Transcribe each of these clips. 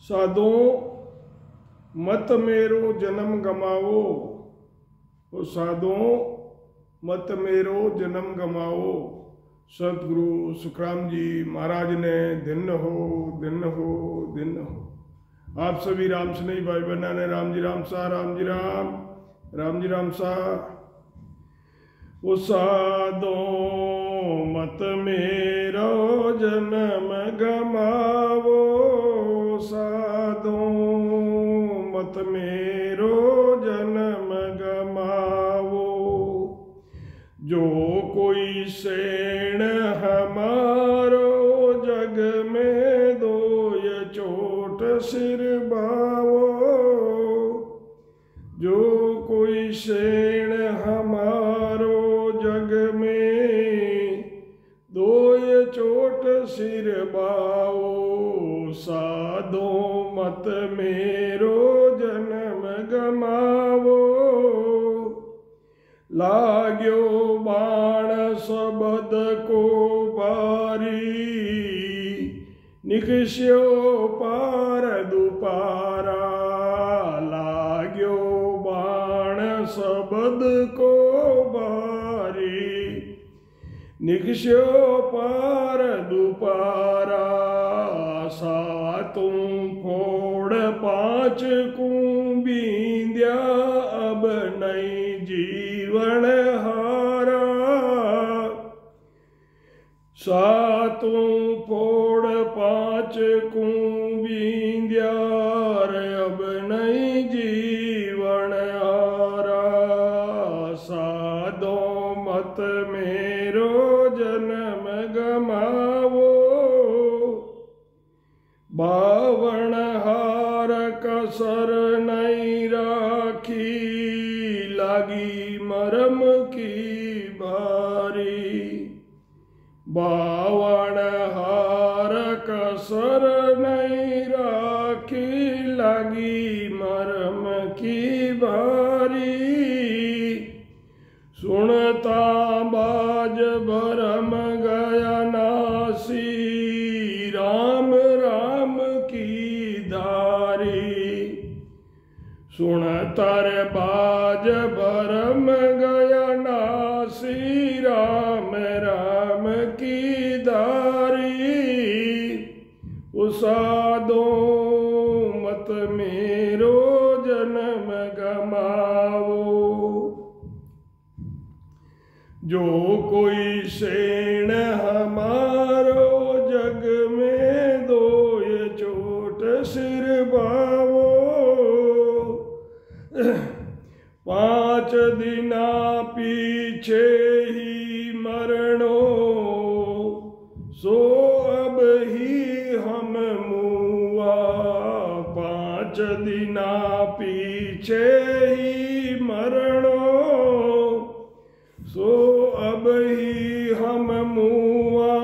साधो मत मेरो जन्म गमाओ, ओ साधो मत मेरो जन्म गमाओ। सतगुरु सुखराम जी महाराज ने दिन हो दिन हो दिन हो। आप सभी राम स्नेही भाई बहना ने राम जी राम सा, राम जी राम, राम जी राम सा। ओ साधो मत मेरो जन्म गमावो, साधो मत मेरो जन्म गमावो। जो कोई सेण हमारो जग में दोय चोट सिर बावो। जो कोई सेण हमारो जग में दोय चोट सिर बावो। साधो मत मेरो जन्म गमावो। लाग्यो बाण सबद को बारी, निकस्यो पार दुपारा। लाग्यो बाण सबद को बारी, निकस्यो पार दुपारा। सातों फोड़ पांच कुंबिंद्या, अब नई जीवन हारा। सातों फोड़ पांच कुंबिंद्या, अब नई जीवन हारा। साधो मत मेरो जन्म गमावो। बावण हार कसर नहीं राखी, लागी मरम की भारी। बावण हार कसर नहीं राखी, लागी मरम की भारी। सुनता बाज भरम गया नासी, राम राम की धारी। सुनतर बाज भरम गया नासी, राम राम की धारी। साधो मत मेरो जन्म गमावो। जो कोई सेण हमारो जग में दोय चोट सिर बावो। 5 दिना पीछे ही मरणो, सो अब ही हम मुआ। 5 दिना पीछे ही मरणो, सो अब ही हम मुआ।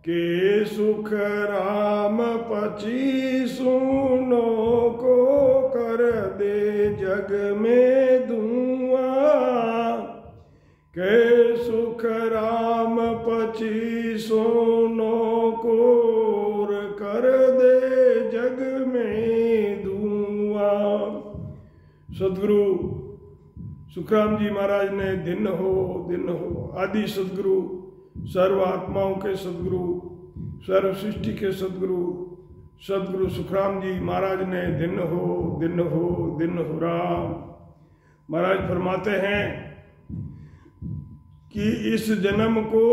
के सुख राम पची सुनो को, कर दे जग में धुआं। के सुख राम पची सुनो को, कर दे जग में धुआं। सदगुरु सुखराम जी महाराज ने दिन हो आदि सदगुरु, सर्व आत्माओं के सदगुरु, सर्व सृष्टि के सदगुरु सदगुरु सुखराम जी महाराज ने दिन हो राम। महाराज फरमाते हैं कि इस जन्म को,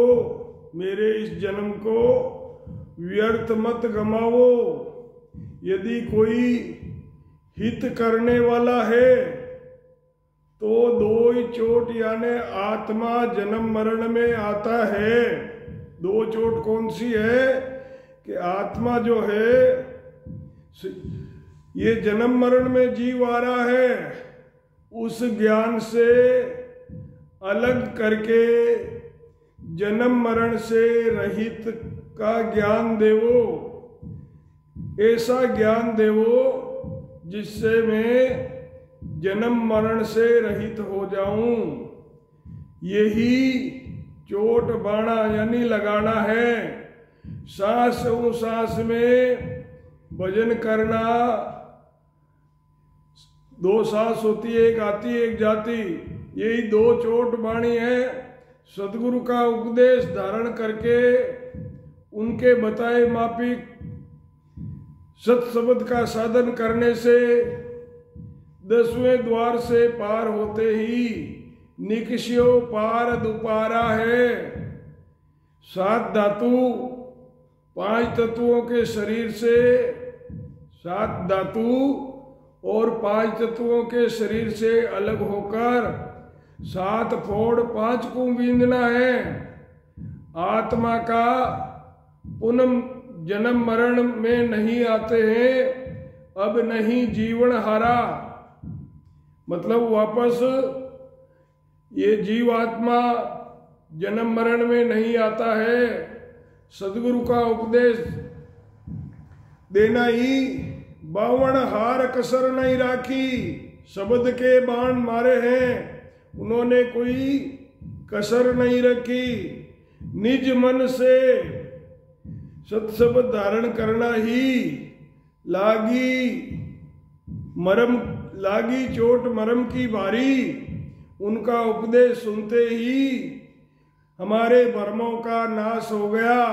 मेरे इस जन्म को व्यर्थ मत गमावो। यदि कोई हित करने वाला है तो दो ही चोट यानी आत्मा जन्म मरण में आता है। 2 चोट कौन सी है कि आत्मा जो है ये जन्म मरण में जीव आ रहा है, उस ज्ञान से अलग करके जन्म मरण से रहित का ज्ञान देवो। ऐसा ज्ञान देवो जिससे मैं जन्म मरण से रहित हो जाऊं। यही चोट बाणा यानी लगाना है। सांस में भजन करना, दो सांस होती है, एक आती एक जाती, यही दो चोट बाणी है। सदगुरु का उपदेश धारण करके उनके बताए मापिक सत शब्द का साधन करने से 10वें द्वार से पार होते ही निकष्यो पार दुपारा है। 7 धातु 5 तत्वों के शरीर से, 7 धातु और 5 तत्वों के शरीर से अलग होकर 7 फोड़ 5 को बींदना है। आत्मा का पुनः जन्म मरण में नहीं आते हैं, अब नहीं जीवन हारा। मतलब वापस ये जीवात्मा जन्म मरण में नहीं आता है। सदगुरु का उपदेश देना ही 52 हार कसर नहीं राखी। शब्द के बाण मारे हैं, उन्होंने कोई कसर नहीं रखी। निज मन से सत्शब्द धारण करना ही लागी मरम, लागी चोट मरम की बारी। उनका उपदेश सुनते ही हमारे भरमों का नाश हो गया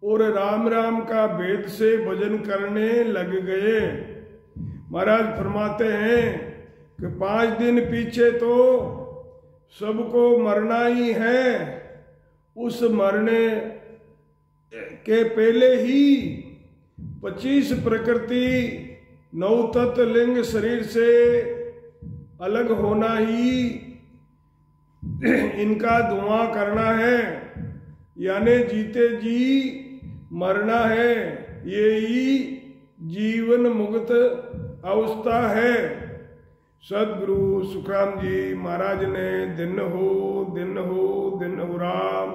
और राम राम का भेद से भजन करने लग गए। महाराज फरमाते हैं कि 5 दिन पीछे तो सबको मरना ही है। उस मरने के पहले ही 25 प्रकृति 9 तत्व लिंग शरीर से अलग होना ही इनका धुआं करना है, यानी जीते जी मरना है। यही जीवन मुक्त अवस्था है। सदगुरु सुखराम जी महाराज ने दिन हो राम